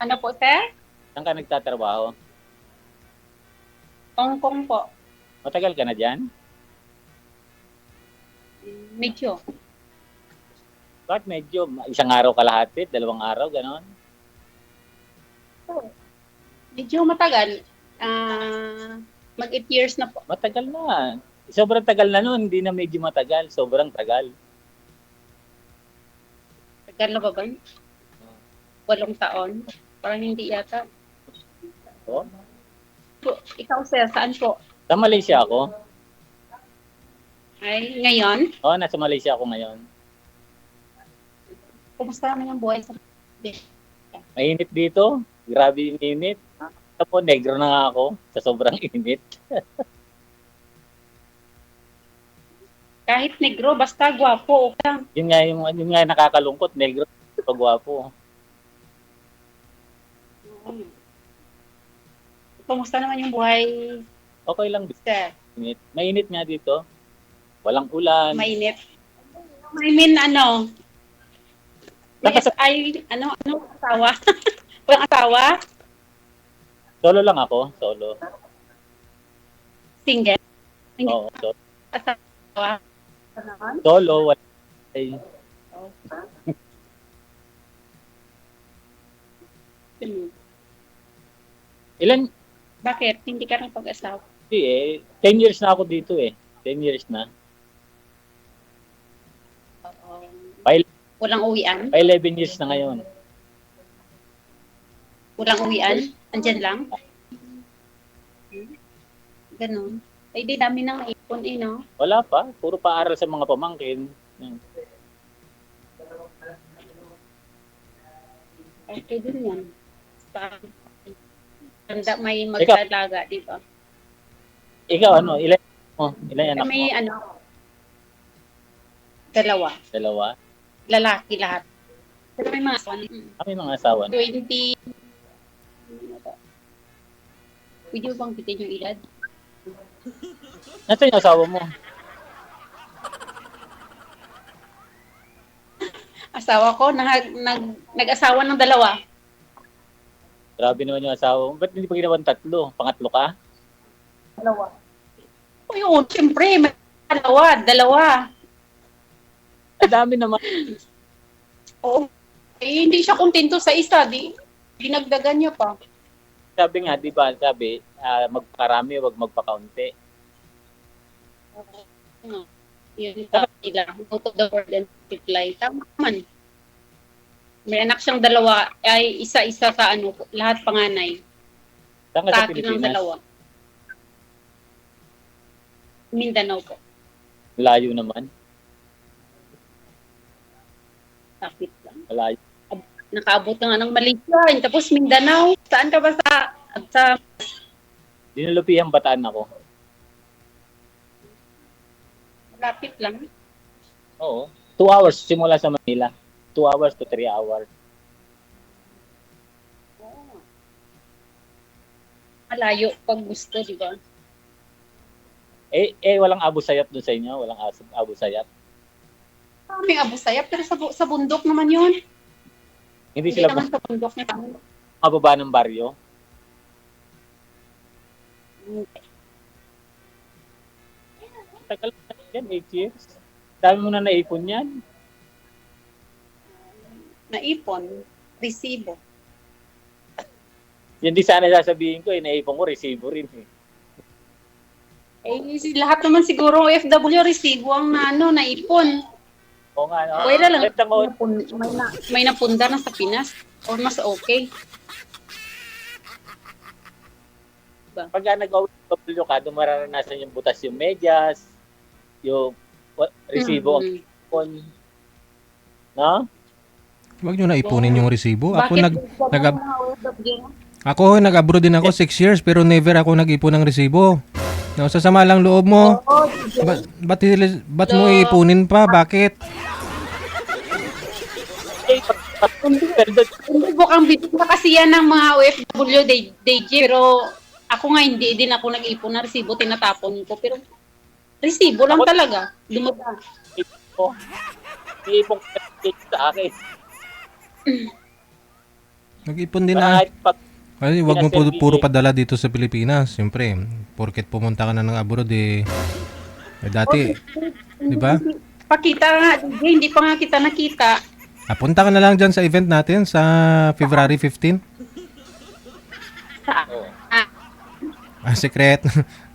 Ano po, sir? Saan ka nagtatrabaho? Hong Kong po. Matagal ka na dyan? Medyo. Bakit medyo isang araw kalahati, dalawang araw, ganon? Medyo matagal. Ah, mag 8 years na po. Matagal na. Sobrang tagal na nun, hindi na medyo matagal, sobrang tagal. Tagal na ba ba? 8 taon. Parang hindi yata. Oh? Po, ikaw, sir, saan po? Sa Malaysia ako. Ay, ngayon? Oo, nasa Malaysia ako ngayon. Kumusta naman yung buhay sa Mainit dito. Grabe yung init. Tapos negro na nga ako sa sobrang init. Kahit negro, basta gwapo, okay lang. Yun nga yung nakakalungkot, negro pag gwapo. Kumusta naman yung buhay, Okay lang dito. sir? Mainit nga dito. Walang ulan. Mainit. I mean, ano? Ano asawa? Walang asawa? Solo lang ako, solo. Single? Oo, solo. Asawa? Solo, wala. Ay, ilan? Bakit? Hindi ka rin pag-asawa? Hindi eh. 10 years na ako dito eh. 10 years na. By, Walang uwian? by 11 years na ngayon. Walang uwian? Andyan lang? Ganun. Ay, di dami nang ipon eh, no? Wala pa. Puro paaral sa mga pamangkin. Okay din yan. Tanda may magdalaga, di ba? Ikaw ano? Ilan anak mo? May dalawa. Dalawa? Lalaki lahat. Pero may mga asawa. Kami mga asawa. 20. Pwede mo bang bitin yung edad? Nasaan yung asawa mo? Asawa ko, nag-asawa ng dalawa. Grabe naman yung asawa mo. Ba't hindi pa ginawan tatlo? Pangatlo ka? Dalawa. O yun, siyempre, may dalawa. Ang dami naman. Oo. Eh, hindi siya kontento sa isa, dinagdagan niya pa. Sabi nga, di ba? Sabi, magparami, wag magpakaunti. Yun nila. Out of the world and multiply. Tama man. May anak siyang dalawa, ay isa-isa sa lahat panganay. Saan ka Sa sa akin ng Pilipinas? dalawa. Mindanao po. Layo naman. Kapit lang. Malayo. Nakaabot na nga ng Malaysia, tapos Mindanao. Saan ka ba sa Dinulupihang Bataan ako. lapit lang? Oo. 2 hours simula sa Manila. 2 hours to 3 hours. Malayo pag gusto, di ba? Walang Abu Sayyaf doon sa inyo? Walang Abu Sayyaf? May Abu Sayyaf, pero sa bundok naman yun. Hindi Hindi sila naman sa bundok na kami. mababa ng baryo? Tagal na yan, 8 years. Dami mo na naipon yan. Naipon, resibo. Yan di sana sasabihin ko, naipon ko, resibo rin eh. Lahat naman siguro OFW resibo ang naipon. Oo nga, no? Pwede lang. Kahit ako, May napunda na sa Pinas. Or mas okay. pagka nag-OFW ka, doon mararanasan yung butas yung medyas, yung resibo ang ipon. No? Huwag nyo na ipunin yung resibo. Ako Bakit ako nag-abroad din ako 6 years pero never ako nag-ipon ng resibo. No, sa sama lang loob mo. Ba't mo iipunin pa? Bakit? Hindi po kang bibigyan kasi yan ng mga OFW DJ, pero ako nga hindi din ako nag-ipon na resibo, tinatapon ko. Pero resibo lang talaga. Dumadaan. Iipon ko sa akin. Mag-ipon din Para na. kahit pag Kasi wag mo pinaservice puro eh. padala dito sa Pilipinas. Siyempre, porket pumunta ka na ng abroad dati, di ba? Pakita nga, DJ, hindi pa nga kita nakita. Punta ka na lang dyan sa event natin sa February 15. Oo. Secret.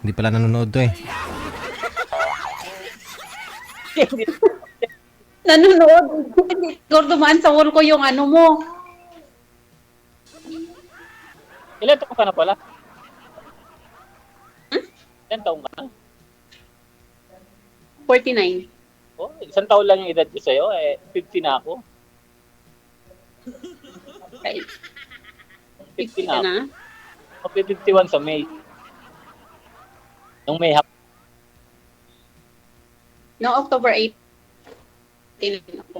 Hindi pala nanonood to eh. Nanonood. Siguro dumaan sa wall ko yung ano mo. Ilan taong ka na pala? Ilan taong ka na? 49. Oh, isang taon lang yung edad ko sa'yo. 50 na ako. Ay, 50 50 ka na ako. na? Okay, 51 sa May. Nung May hap. No, October 8. Ako.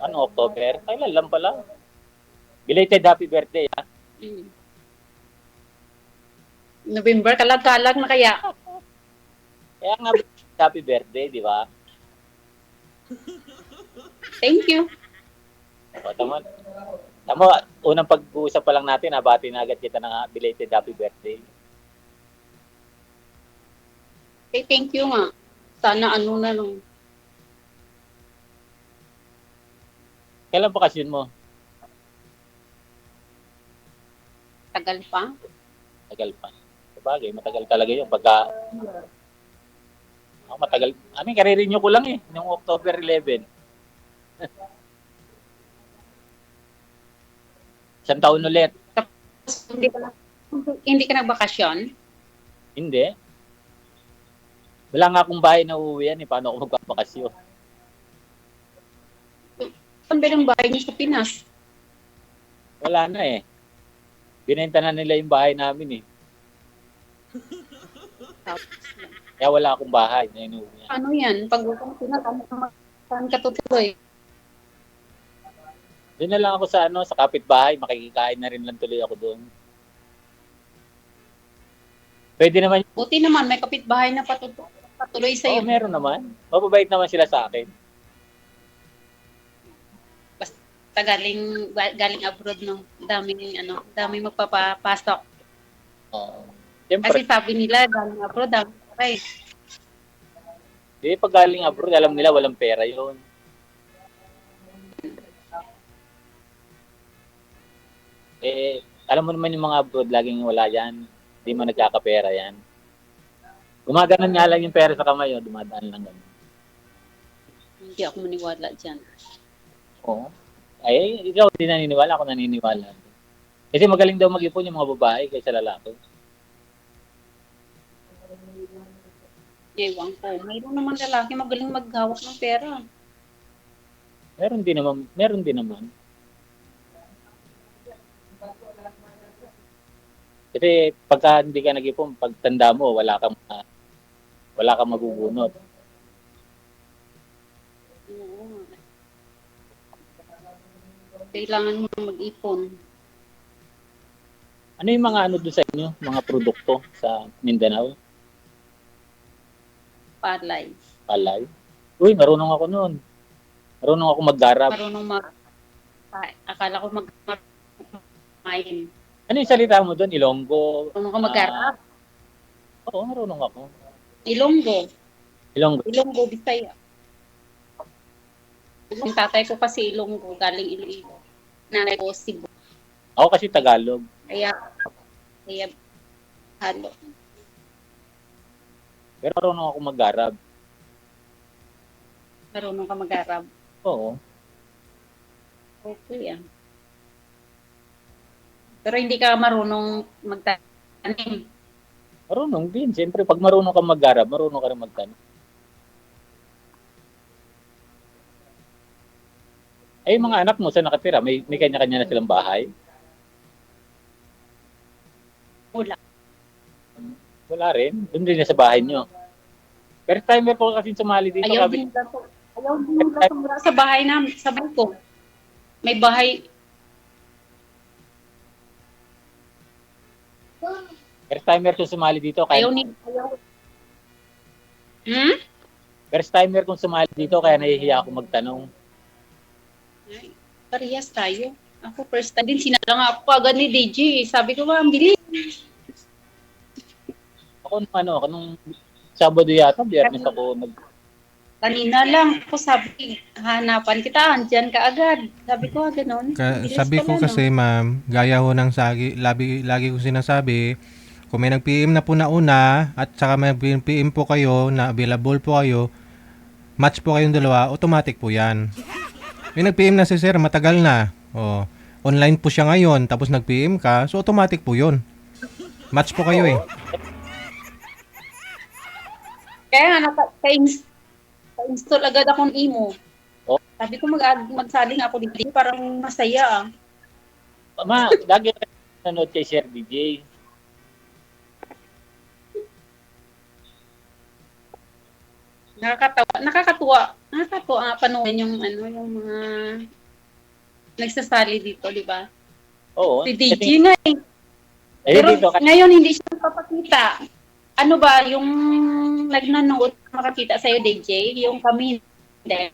Ano, October? Kailan lang pala. Belated happy birthday, ha? November, kalag-kalag na kaya. Kaya nga, happy birthday, di ba? Thank you. O, tama. Unang pag-uusap pa lang natin, nabati na agad kita ng belated happy birthday. Okay, thank you nga. Sana ano na lang. Kailan bakasyon mo? Tagal pa. Tagal pa. Sabagay, matagal talaga yun. Pagka, matagal. Karirinyo ko lang eh, noong October 11. Isang taon ulit. Tapos, hindi ka nagbakasyon? Hindi. Wala nga akong bahay na uuwian eh. Paano ako magpapakasyon? Saan ba yung bahay niyo sa Pinas? Wala na eh. Binenta na nila yung bahay namin eh. Kaya wala akong bahay na inuuwian. Ano yan? Pag sa Pinas, saan ka tutuloy? Doon na lang ako sa kapitbahay. Makikikain na rin lang tuloy ako doon. Pwede naman. Buti naman, may kapitbahay na patuloy sa'yo. Meron naman. Mababait naman sila sa akin. Basta galing abroad ng daming magpapapasok. Oo. Siyempre, Kasi sabi nila, galing abroad, dami pa eh. pag galing abroad, alam nila walang pera yun. Alam mo naman yung mga abroad, laging wala yan. Hindi mo nagkakapera yan. Gumaganon nga lang yung pera sa kamay, dumadaan lang ganun. Hindi ako maniwala dyan. Oo. Ay, ikaw hindi naniniwala, ako naniniwala. Kasi magaling daw mag-ipon yung mga babae kaysa lalaki. Ewan ko. Mayroon naman lalaki magaling maghawak ng pera. Meron din naman. Kasi pagka hindi ka nag-ipon, pagtanda mo, wala kang magubunot. Oo. Kailangan mo mag-ipon. Ano yung mga doon sa inyo, mga produkto sa Mindanao? Palay. Palay? Uy, marunong ako noon. Marunong ako mag-garap. Akala ko mag-main. Ano yung salita mo doon? Ilonggo? Marunong ka mag-garap? Oo, marunong ako. Ilonggo. Ilonggo? Bisaya. Yung tatay ko kasi Ilonggo, galing Iloilo. Nanay ko Cebu. Ako kasi Tagalog. Kaya halo. Pero marunong ako mag-garap. Marunong ka mag-garap. Oo. Okay, Pero hindi ka marunong magtanim. Marunong din. Siyempre, pag marunong ka mag-garap, marunong ka rin magtanim. Ay, mga anak mo, saan nakatira? May kanya-kanya na silang bahay? Wala. Wala rin. Doon din na sa bahay nyo. First timer po kasi sumali dito. Ayaw din nila sa bahay namin, sa bahay ko. May bahay. First timer kung sumali dito. Kaya, First timer kung sumali dito, kaya nahihiya ako magtanong. Ay, parehas tayo. Ako first time din, sinalang ako agad ni DJ. Sabi ko, ang bilis. Ako nung Sabado yata, Biyernes ako Kanina lang ako sabi, hanapan kita, andyan ka agad. Sabi ko, ganun. Bilis Sabi ko pala, kasi, ma'am, gaya ho ng lagi ko sinasabi, kung may nag-PM na po na una at saka may PM po kayo na available po kayo, match po kayong dalawa, automatic po yan. May nag-PM na si sir, matagal na. Oh, online po siya ngayon, tapos nag-PM ka, so automatic po yun. Match po kayo eh. Kaya nga, ka-install agad akong imo. Oh. Sabi ko, magsaling ako dito, parang masaya. Ma, lagi ka nanonood kay Sir DJ. Nakakatuwa nga panoorin yung yung mga nagsasali dito, di ba? Oo. Si DJ nga eh. Pero Dito, ngayon hindi siya papakita. Ano ba, yung nagnanood makakita sa'yo, DJ, yung kami hindi.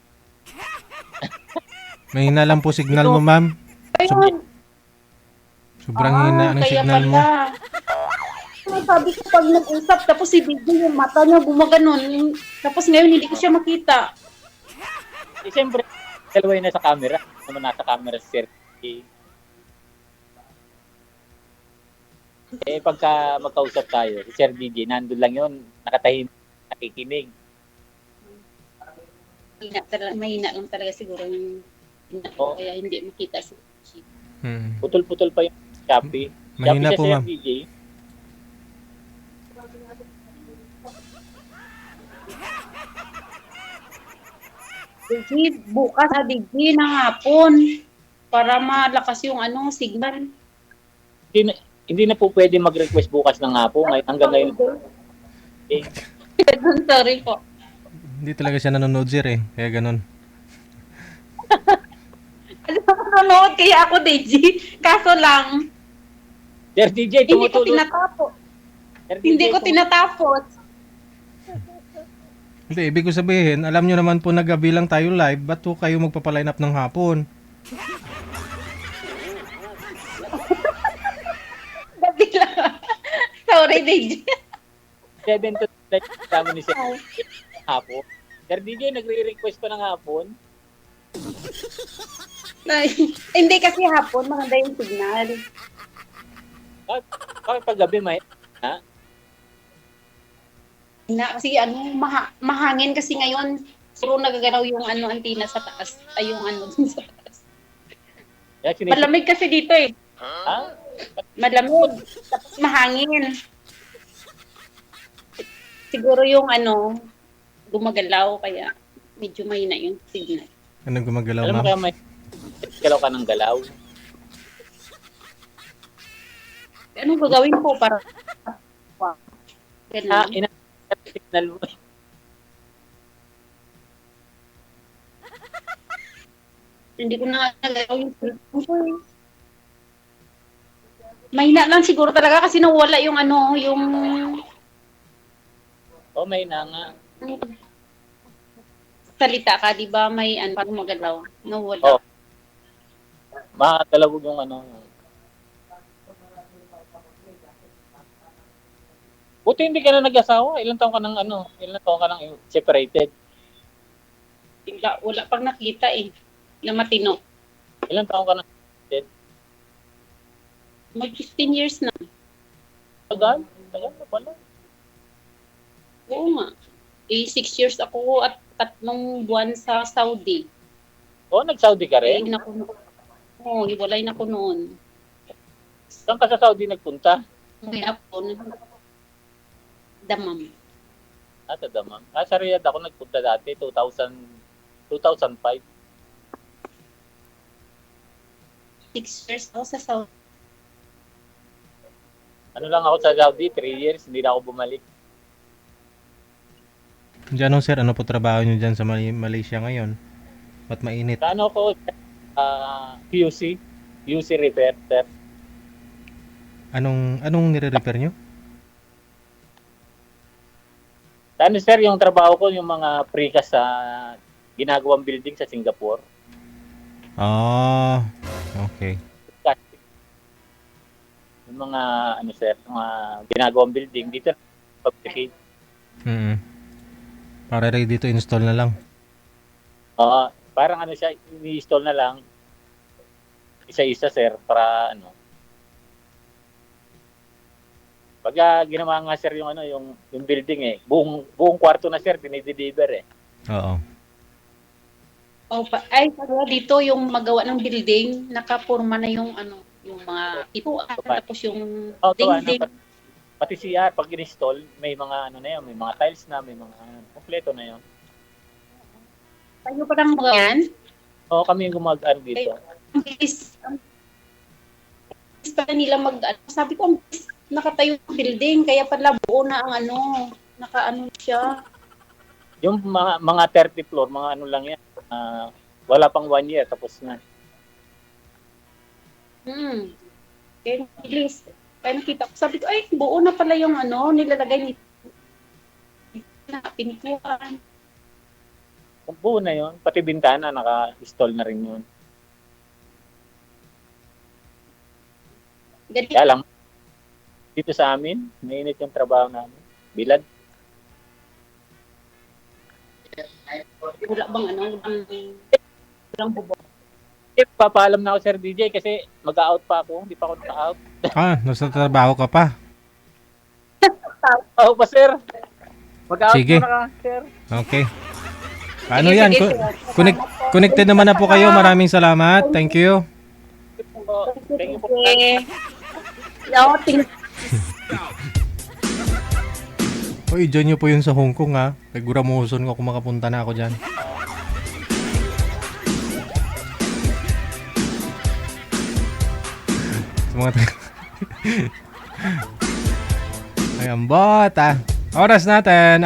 Mahina lang po signal mo, ma'am. Ayun. Sobrang hina ng Kaya signal mo. pala. Sabi ko pag nag-usap, tapos si DJ yung mata niya gumaganon. Tapos ngayon hindi ko siya makita. siyempre, dalawa yun nasa camera. Naman nasa camera si Sir DJ. Pagka magkausap tayo, si Sir DJ, nandun lang yun, nakatahimik, nakikinig. Mahina lang talaga siguro yung Oo. kaya hindi makita si DJ. Putol-putol pa yung Shopee. Mahina Shopee po, siya, ma'am. Sir DJ. DJ, bukas na DJ ng hapon para malakas yung signal. Hindi na po pwede mag-request bukas ng hapon. Hanggang ngayon. Sorry po. Hindi talaga siya nanonood, sir eh. Kaya ganun. Nanonood kaya ako, DJ. Kaso lang, Sir DJ, hindi ko tumutulong. tinatapos. Sir DJ, Hindi ko tinatapos. Hindi, ibig ko sabihin, alam nyo naman po nagabi lang tayo live, ba't po kayo magpapaline up ng hapon? Gabi lang. Sorry, DJ. 7 to 9 kasama ni Sir DJ hapon. Sir DJ, nagre-request pa ng hapon. Hindi kasi hapon, maganda yung signal. Bakit pag gabi may ha? Kasi mahangin kasi ngayon. Puro nagagalaw yung antina sa taas. Ay, yung dun sa taas. Malamig kasi dito eh. Ha? Malamig. Tapos mahangin. Siguro yung gumagalaw kaya medyo mahina yung signal. Anong gumagalaw, Alam mo ma'am? kaya may galaw ka ng galaw? Anong gagawin ko para ganun? Signal mo. Hindi ko na nagalaw yung cellphone ko eh. Mahina lang siguro talaga kasi nawala yung yung May na nga. salita ka, di ba? May parang magalaw. Nawala. Oh. Makatalabog yung Buti hindi ka na nag-asawa. Ilang taon ka nang separated? Wala pang nakita eh. Na matino. Ilang taon ka nang Mag 15 years na. tagal? Tagal na pala. Oo nga. 6 years ako at 3 buwan sa Saudi. Nag-Saudi ka rin? Hiwalay na ko noon. Saan ka sa Saudi nagpunta? Kaya po, Damam. Sa Dammam. Sa Riyadh ako nagpunta dati, 2005. 6 years ako sa Saudi. Ano lang ako sa Saudi, 3 years, hindi na ako bumalik. Diyan, sir, ano po trabaho nyo dyan sa Malaysia ngayon? Ba't mainit? Sa ako, QC repair, sir. Anong nire-repair nyo? Sir, yung trabaho ko, yung mga precast sa ginagawang building sa Singapore. Okay. Yung mga, ano sir, mga ginagawang building, dito fabricate. Mm. Para ready to install na lang. Oo, parang ano siya, i-install na lang, isa-isa sir, para ano. Pag ginawa nga sir yung ano, yung building buong kwarto na sir, dinideliver Oo. Pag dito yung magawa ng building, nakapurma na yung ano, yung mga ipuan, tapos yung dingding. Pati CR, pag in-install, may mga ano na yun, may mga tiles na, may mga kompleto na yun. Tayo pa lang mga yan. Oo, kami yung gumagano dito. Ang bilis pa nila sabi ko, ang bilis nakatayo yung building, kaya pala buo na ang ano, nakaano siya. Yung mga 30 floor, mga ano lang yan. Wala pang 1 year, tapos na. Kaya bilis. Kaya nakita ko, sabi ko, ay, buo na pala yung ano, nilalagay nito. Pinikuan. Kung buo na yun, pati bintana, naka-install na rin yun. Ganito. Kaya lang, dito sa amin, mainit yung trabaho namin. Bilad. Wala bang ano, walang bubong. Papaalam na ako, Sir DJ, kasi mag-out pa ako. Hindi pa ako naka-out. Nasa trabaho ka pa. Oo pa, Sir. Mag-out Sige. muna ka, Sir. Okay. Ano Sige, yan? sige, sir. Connected naman na po kayo. Maraming salamat. Thank you. Thank you po. Uy, dyan nyo po yun sa Hong Kong ha. Naguramuson ko kung makapunta na ako dyan. Sa mga Ayan, bot ah. Oras natin.